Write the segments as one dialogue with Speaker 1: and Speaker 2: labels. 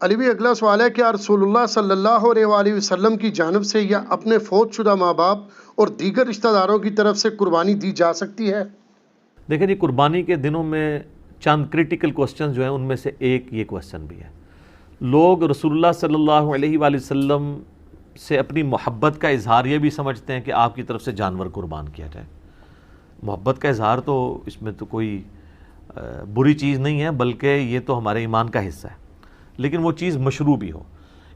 Speaker 1: علی بھی اگلا سوال ہے، کیا رسول اللہ صلی اللہ علیہ وآلہ وسلم کی جانب سے یا اپنے فوت شدہ ماں باپ اور دیگر رشتہ داروں کی طرف سے قربانی دی جا سکتی ہے؟
Speaker 2: دیکھیں جی، قربانی کے دنوں میں چند کرٹیکل کوسچنز جو ہیں ان میں سے ایک یہ کوسچن بھی ہے۔ لوگ رسول اللہ صلی اللہ علیہ وآلہ وسلم سے اپنی محبت کا اظہار یہ بھی سمجھتے ہیں کہ آپ کی طرف سے جانور قربان کیا جائے۔ محبت کا اظہار تو اس میں تو کوئی بری چیز نہیں ہے، بلکہ یہ تو ہمارے ایمان کا حصہ ہے، لیکن وہ چیز مشروع بھی ہو۔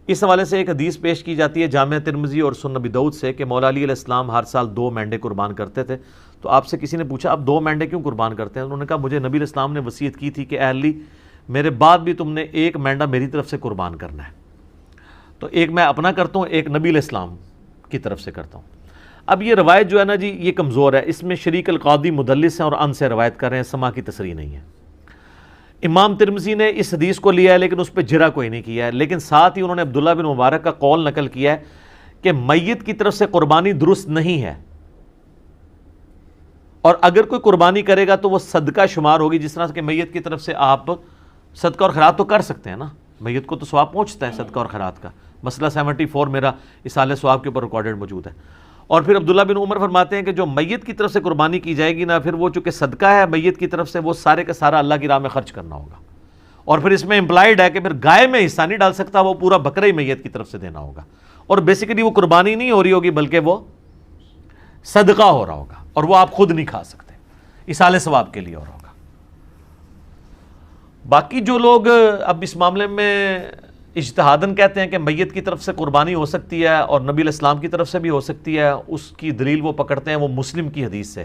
Speaker 2: اس حوالے سے ایک حدیث پیش کی جاتی ہے جامع ترمذی اور سنن ابی داؤد سے کہ مولا علی علیہ السلام ہر سال 2 مینڈے قربان کرتے تھے۔ تو آپ سے کسی نے پوچھا آپ 2 مینڈے کیوں قربان کرتے ہیں؟ انہوں نے کہا مجھے نبی علیہ السلام نے وصیت کی تھی کہ اے علی میرے بعد بھی تم نے 1 مینڈا میری طرف سے قربان کرنا ہے۔ تو ایک میں اپنا کرتا ہوں، ایک نبی علیہ السلام کی طرف سے کرتا ہوں۔ اب یہ روایت جو ہے نا جی، یہ کمزور ہے، اس میں شریک القاضی مدلس ہیں اور ان سے روایت کر رہے ہیں، سما کی تصریح نہیں ہے۔ امام ترمذی نے اس حدیث کو لیا ہے لیکن اس پہ جرح کوئی نہیں کیا ہے، لیکن ساتھ ہی انہوں نے عبداللہ بن مبارک کا قول نقل کیا ہے کہ میت کی طرف سے قربانی درست نہیں ہے، اور اگر کوئی قربانی کرے گا تو وہ صدقہ شمار ہوگی، جس طرح کہ میت کی طرف سے آپ صدقہ اور خیرات تو کر سکتے ہیں نا، میت کو تو ثواب پہنچتا ہے صدقہ اور خیرات کا۔ مسئلہ 74 میرا اصالہ ثواب کے اوپر ریکارڈڈ موجود ہے۔ اور پھر عبداللہ بن عمر فرماتے ہیں کہ جو میت کی طرف سے قربانی کی جائے گی نا، پھر وہ چونکہ صدقہ ہے میت کی طرف سے، وہ سارے کا سارا اللہ کی راہ میں خرچ کرنا ہوگا، اور پھر اس میں امپلائڈ ہے کہ پھر گائے میں حصہ نہیں ڈال سکتا، وہ پورا بکرا ہی میت کی طرف سے دینا ہوگا، اور بیسیکلی وہ قربانی نہیں ہو رہی ہوگی بلکہ وہ صدقہ ہو رہا ہوگا، اور وہ آپ خود نہیں کھا سکتے، اصالہ ثواب کے لیے ہو رہا ہوگا۔ باقی جو لوگ اب اس معاملے میں اجتہاداً کہتے ہیں کہ میت کی طرف سے قربانی ہو سکتی ہے اور نبی علیہ السلام کی طرف سے بھی ہو سکتی ہے، اس کی دلیل وہ پکڑتے ہیں وہ مسلم کی حدیث سے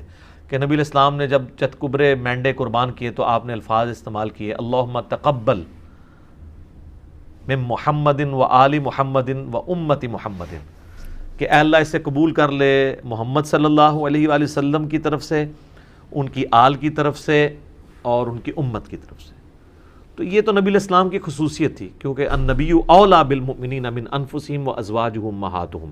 Speaker 2: کہ نبی علیہ السلام نے جب چتکبرے مینڈے قربان کیے تو آپ نے الفاظ استعمال کیے، اللہم تقبل من محمد و آل محمد و امت محمد، کہ اے اللہ اسے قبول کر لے محمد صلی اللہ علیہ وآلہ وسلم کی طرف سے، ان کی آل کی طرف سے اور ان کی امت کی طرف سے۔ تو یہ تو نبی علیہ السلام کی خصوصیت تھی، کیونکہ النبی اولیٰ بالمؤمنین من انفسہم و ازواجہم امہاتہم،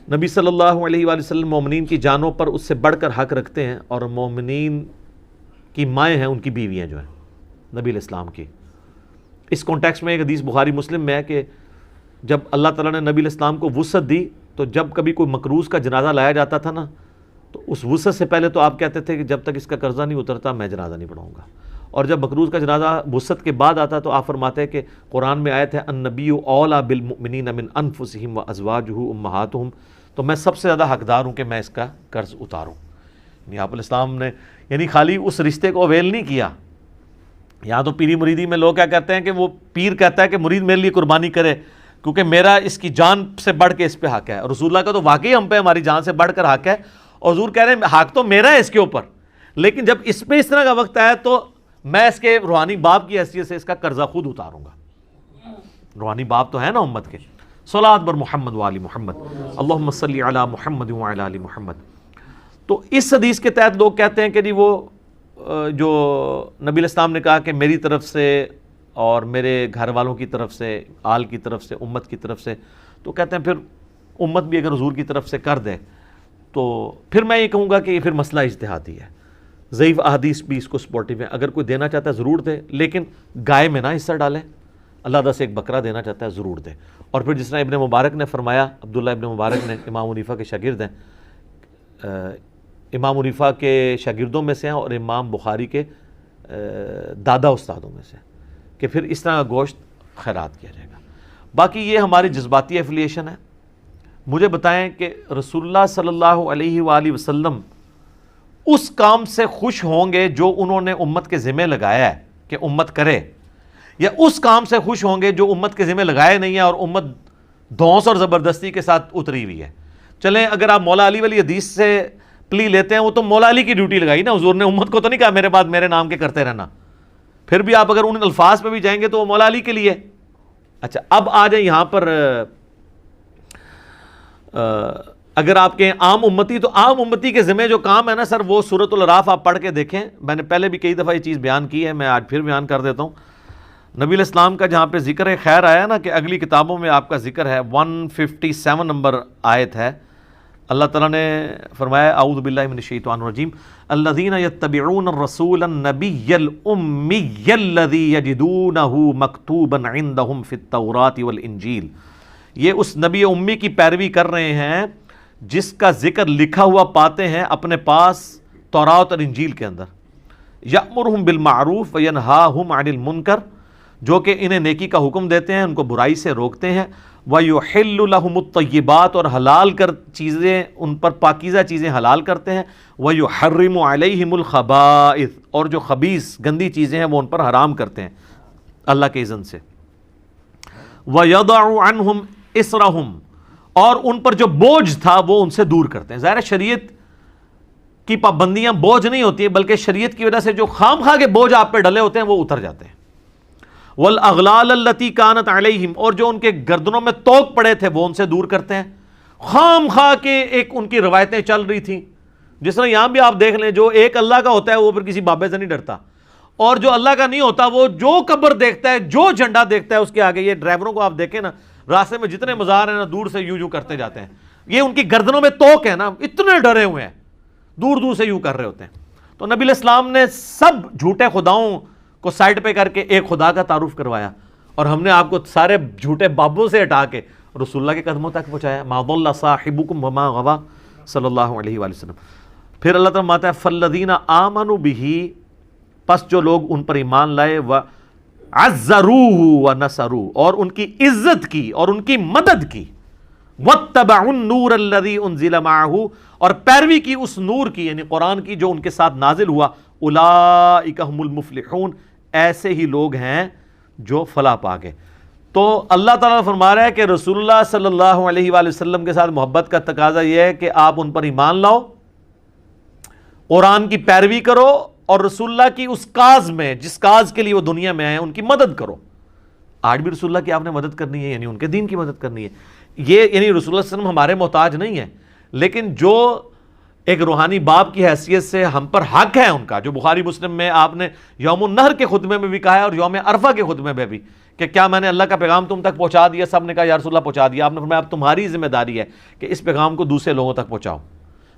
Speaker 2: نبی صلی اللہ علیہ وآلہ وسلم مومنین کی جانوں پر اس سے بڑھ کر حق رکھتے ہیں، اور مومنین کی مائیں ہیں ان کی بیویاں جو ہیں نبی علیہ السلام کی۔ اس کانٹیکسٹ میں ایک حدیث بخاری مسلم میں ہے کہ جب اللہ تعالیٰ نے نبی علیہ السلام کو وسعت دی تو جب کبھی کوئی مقروض کا جنازہ لایا جاتا تھا نا، تو اس وسعت سے پہلے تو آپ کہتے تھے کہ جب تک اس کا قرضہ نہیں اترتا میں جنازہ نہیں پڑھاؤں گا، اور جب مقروض کا جنازہ وسعت کے بعد آتا تو آپ فرماتے ہیں کہ قرآن میں آیت ہے النبی اولیٰ بالمؤمنین من انفسہم و ازواجہ امہاتہم، تو میں سب سے زیادہ حقدار ہوں کہ میں اس کا قرض اتاروں۔ یعنی آپ علیہ السلام نے یعنی خالی اس رشتے کو اویل نہیں کیا۔ یہاں تو پیری مریدی میں لوگ کیا کہتے ہیں کہ وہ پیر کہتا ہے کہ مرید میرے لیے قربانی کرے کیونکہ میرا اس کی جان سے بڑھ کے اس پہ حق ہے، اور رسول اللہ کا تو واقعی ہم پہ ہماری جان سے بڑھ کر حق ہے، اور حضور کہہ رہے ہیں حق تو میرا ہے اس کے اوپر، لیکن جب اس پہ اس طرح کا وقت آیا تو میں اس کے روحانی باپ کی حیثیت سے اس کا قرضہ خود اتاروں گا۔ روحانی باپ تو ہے نا امت کے۔ صلاۃ بر محمد و آل محمد، اللہم صلی علی محمد و علی آل محمد۔ تو اس حدیث کے تحت لوگ کہتے ہیں کہ جی وہ جو نبی علیہ السلام نے کہا کہ میری طرف سے اور میرے گھر والوں کی طرف سے، آل کی طرف سے، امت کی طرف سے، تو کہتے ہیں پھر امت بھی اگر حضور کی طرف سے کر دے تو پھر میں یہ کہوں گا کہ یہ پھر مسئلہ اجتہادی ہے، ضعیف احادیث بھی اس کو سپورٹیو ہیں، اگر کوئی دینا چاہتا ہے ضرور دے، لیکن گائے میں نہ حصہ ڈالیں، اللہ سے ایک بکرا دینا چاہتا ہے ضرور دے۔ اور پھر جس طرح ابن مبارک نے فرمایا، عبداللہ ابن مبارک نے امام حنیفہ کے شاگرد ہیں، امام حنیفہ کے شاگردوں میں سے ہیں اور امام بخاری کے دادا استادوں میں سے، کہ پھر اس طرح کا گوشت خیرات کیا جائے گا۔ باقی یہ ہماری جذباتی ایفیلیشن ہے۔ مجھے بتائیں کہ رسول اللہ صلی اللہ علیہ وآلہ وسلم اس کام سے خوش ہوں گے جو انہوں نے امت کے ذمہ لگایا ہے کہ امت کرے، یا اس کام سے خوش ہوں گے جو امت کے ذمہ لگائے نہیں ہے اور امت دھونس اور زبردستی کے ساتھ اتری ہوئی ہے؟ چلیں اگر آپ مولا علی والی حدیث سے پلی لیتے ہیں، وہ تو مولا علی کی ڈیوٹی لگائی نا، حضور نے امت کو تو نہیں کہا میرے بعد میرے نام کے کرتے رہنا، پھر بھی آپ اگر ان الفاظ پہ بھی جائیں گے تو وہ مولا علی کے لیے۔ اچھا اب آ جائیں یہاں پر اگر آپ کے عام امتی، تو عام امتی کے ذمہ جو کام ہے نا سر، وہ سورۃ الاعراف آپ پڑھ کے دیکھیں، میں نے پہلے بھی کئی دفعہ یہ چیز بیان کی ہے، میں آج پھر بیان کر دیتا ہوں۔ نبی علیہ السلام کا جہاں پہ ذکر خیر آیا نا، کہ اگلی کتابوں میں آپ کا ذکر ہے 157 نمبر آیت ہے، اللہ تعالیٰ نے فرمایا اعوذ باللہ من الشیطان الرجیم الذین یتبعون الرسول النبی الامی الذی یجدونہ مکتوبا عندہم فی التوراۃ والانجیل، یہ اس نبی امی کی پیروی کر رہے ہیں جس کا ذکر لکھا ہوا پاتے ہیں اپنے پاس تورات اور انجیل کے اندر، یأمرہم بالمعروف وینہاہم عن المنکر، جو کہ انہیں نیکی کا حکم دیتے ہیں، ان کو برائی سے روکتے ہیں، وَيُحِلُّ لَهُمُ الطَّيِّبَاتِ، اور حلال کر چیزیں ان پر پاکیزہ چیزیں حلال کرتے ہیں، وَيُحَرِّمُ عَلَيْهِمُ الْخَبَائِثِ، اور جو خبیث گندی چیزیں ہیں وہ ان پر حرام کرتے ہیں اللہ کے اذن سے، وَيَضَعُ عَنْهُمْ إِسْرَهُمْ، اور ان پر جو بوجھ تھا وہ ان سے دور کرتے ہیں۔ ظاہر شریعت کی پابندیاں بوجھ نہیں ہوتی ہیں، بلکہ شریعت کی وجہ سے جو خام خواہ کے بوجھ آپ پہ ڈلے ہوتے ہیں وہ اتر جاتے ہیں۔ والاغلال التي كانت عليهم، اور جو ان کے گردنوں میں توق پڑے تھے وہ ان سے دور کرتے ہیں۔ خام خواہ کے ایک ان کی روایتیں چل رہی تھیں، جس طرح یہاں بھی آپ دیکھ لیں، جو ایک اللہ کا ہوتا ہے وہ پھر کسی بابے سے نہیں ڈرتا، اور جو اللہ کا نہیں ہوتا وہ جو قبر دیکھتا ہے، جو جھنڈا دیکھتا ہے اس کے آگے، یہ ڈرائیوروں کو آپ دیکھیں نا، راستے میں جتنے مزار ہیں نا دور سے یوں کرتے جاتے ہیں، یہ ان کی گردنوں میں توق ہے نا، اتنے ڈرے ہوئے ہیں، دور دور سے یوں کر رہے ہوتے ہیں۔ تو نبی علیہ السلام نے سب جھوٹے خداؤں کو سائڈ پہ کر کے ایک خدا کا تعارف کروایا، اور ہم نے آپ کو سارے جھوٹے بابوں سے ہٹا کے رسول اللہ کے قدموں تک پہنچایا۔ ما ضل صاحبکم وما غوی صلی اللہ علیہ وآلہ وسلم۔ پھر اللہ تعالیٰ فرماتا ہے فالذین آمنوا بہ، پس جو لوگ ان پر ایمان لائے، وعزروہ ونصروہ، اور ان کی عزت کی اور ان کی مدد کی، واتبعوا النور الذی انزل معہ، اور پیروی کی اس نور کی یعنی قرآن کی جو ان کے ساتھ نازل ہوا، اولئک هم المفلحون، ایسے ہی لوگ ہیں جو فلاح پا گئے۔ تو اللہ تعالیٰ فرما رہا ہے کہ رسول اللہ صلی اللہ علیہ وآلہ وسلم کے ساتھ محبت کا تقاضا یہ ہے کہ آپ ان پر ایمان لاؤ، قرآن کی پیروی کرو، اور رسول اللہ کی اس کاز میں جس کاز کے لیے وہ دنیا میں آئے ہیں ان کی مدد کرو۔ آج بھی رسول اللہ کی آپ نے مدد کرنی ہے، یعنی ان کے دین کی مدد کرنی ہے۔ یہ یعنی رسول اللہ صلی اللہ علیہ وسلم ہمارے محتاج نہیں ہے، لیکن جو ایک روحانی باپ کی حیثیت سے ہم پر حق ہے ان کا، جو بخاری مسلم میں آپ نے یوم النہر کے خطبے میں بھی کہا ہے اور یوم عرفہ کے خطبے میں بھی، کہ کیا میں نے اللہ کا پیغام تم تک پہنچا دیا؟ سب نے کہا یا رسول اللہ پہنچا دیا۔ آپ نے فرمایا اب تمہاری ذمہ داری ہے کہ اس پیغام کو دوسرے لوگوں تک پہنچاؤ۔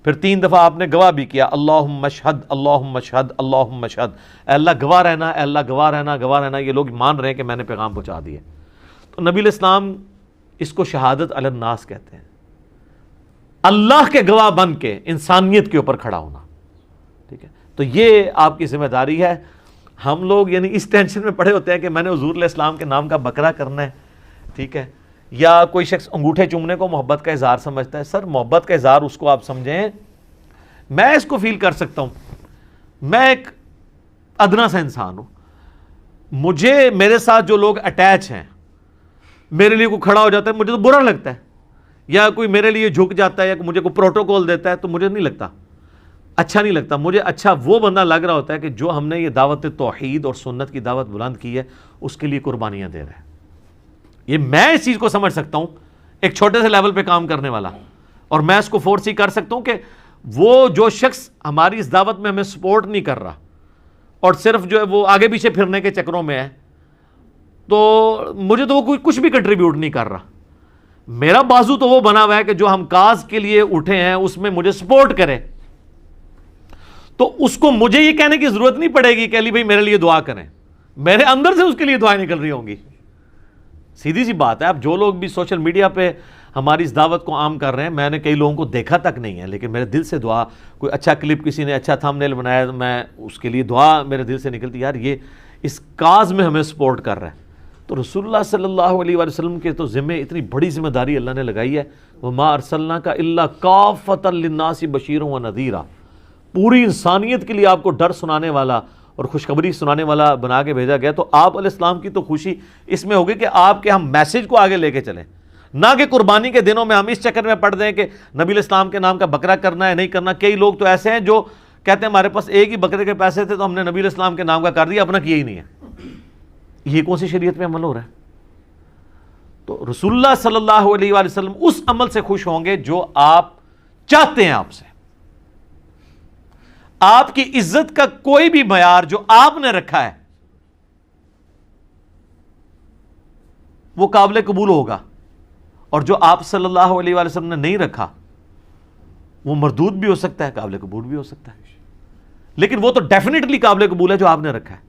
Speaker 2: پھر 3 دفعہ آپ نے گواہ بھی کیا، اللہم اشہد اللہم اشہد اللہم اشہد، اے اللہ گواہ رہنا، اے اللہ گواہ رہنا، گواہ رہنا، یہ لوگ مان رہے ہیں کہ میں نے پیغام پہنچا دیا۔ تو نبی علیہ السلام اس کو شہادت علی الناس کہتے ہیں، اللہ کے گواہ بن کے انسانیت کے اوپر کھڑا ہونا، ٹھیک ہے۔ تو یہ آپ کی ذمہ داری ہے۔ ہم لوگ یعنی اس ٹینشن میں پڑے ہوتے ہیں کہ میں نے حضور علیہ السلام کے نام کا بکرا کرنا ہے، ٹھیک ہے، یا کوئی شخص انگوٹھے چومنے کو محبت کا اظہار سمجھتا ہے۔ سر محبت کا اظہار اس کو آپ سمجھیں، میں اس کو فیل کر سکتا ہوں، میں ایک ادنا سا انسان ہوں، مجھے میرے ساتھ جو لوگ اٹیچ ہیں، میرے لیے کوئی کھڑا ہو جاتا ہے مجھے تو برا لگتا ہے، یا کوئی میرے لیے جھک جاتا ہے یا مجھے کوئی پروٹوکول دیتا ہے تو مجھے نہیں لگتا، اچھا نہیں لگتا۔ مجھے اچھا وہ بندہ لگ رہا ہوتا ہے کہ جو ہم نے یہ دعوت توحید اور سنت کی دعوت بلند کی ہے اس کے لیے قربانیاں دے رہا ہے۔ یہ میں اس چیز کو سمجھ سکتا ہوں، ایک چھوٹے سے لیول پہ کام کرنے والا، اور میں اس کو فورس ہی کر سکتا ہوں کہ وہ جو شخص ہماری اس دعوت میں ہمیں سپورٹ نہیں کر رہا اور صرف جو ہے وہ آگے پیچھے پھرنے کے چکروں میں ہے، تو مجھے تو وہ کوئی کچھ بھی کنٹریبیوٹ نہیں کر رہا۔ میرا بازو تو وہ بنا ہوا ہے کہ جو ہم کاز کے لیے اٹھے ہیں اس میں مجھے سپورٹ کرے، تو اس کو مجھے یہ کہنے کی ضرورت نہیں پڑے گی کہ علی بھائی میرے لیے دعا کریں، میرے اندر سے اس کے لیے دعائیں نکل رہی ہوں گی۔ سیدھی سی بات ہے۔ اب جو لوگ بھی سوشل میڈیا پہ ہماری اس دعوت کو عام کر رہے ہیں، میں نے کئی لوگوں کو دیکھا تک نہیں ہے، لیکن میرے دل سے دعا، کوئی اچھا کلپ کسی نے اچھا تھمبنیل بنایا، میں اس کے لیے دعا میرے دل سے نکلتی، یار یہ اس کاز میں ہمیں سپورٹ کر رہا ہے۔ تو رسول اللہ صلی اللہ علیہ وآلہ وسلم کے تو ذمہ اتنی بڑی ذمہ داری اللہ نے لگائی ہے، وَمَا أَرْسَلْنَاكَ إِلَّا كَافَّةً لِلنَّاسِ بَشِيرًا وَنَذِيرًا، پوری انسانیت کے لیے آپ کو ڈر سنانے والا اور خوشخبری سنانے والا بنا کے بھیجا گیا۔ تو آپ علیہ السلام کی تو خوشی اس میں ہوگی کہ آپ کے ہم میسج کو آگے لے کے چلیں، نہ کہ قربانی کے دنوں میں ہم اس چکر میں پڑ دیں کہ نبی علیہ السلام کے نام کا بکرا کرنا ہے نہیں کرنا۔ کئی لوگ تو ایسے ہیں جو کہتے ہیں ہمارے پاس ایک ہی بکرے کے پیسے تھے تو ہم نے نبی علیہ السلام کے نام کا کر دیا، اپنا کیا ہی نہیں ہے۔ یہ کون سی شریعت میں عمل ہو رہا ہے؟ تو رسول اللہ صلی اللہ علیہ وآلہ وسلم اس عمل سے خوش ہوں گے جو آپ چاہتے ہیں آپ سے۔ آپ کی عزت کا کوئی بھی معیار جو آپ نے رکھا ہے وہ قابل قبول ہوگا، اور جو آپ صلی اللہ علیہ وآلہ وسلم نے نہیں رکھا وہ مردود بھی ہو سکتا ہے، قابل قبول بھی ہو سکتا ہے، لیکن وہ تو ڈیفینیٹلی قابل قبول ہے جو آپ نے رکھا ہے۔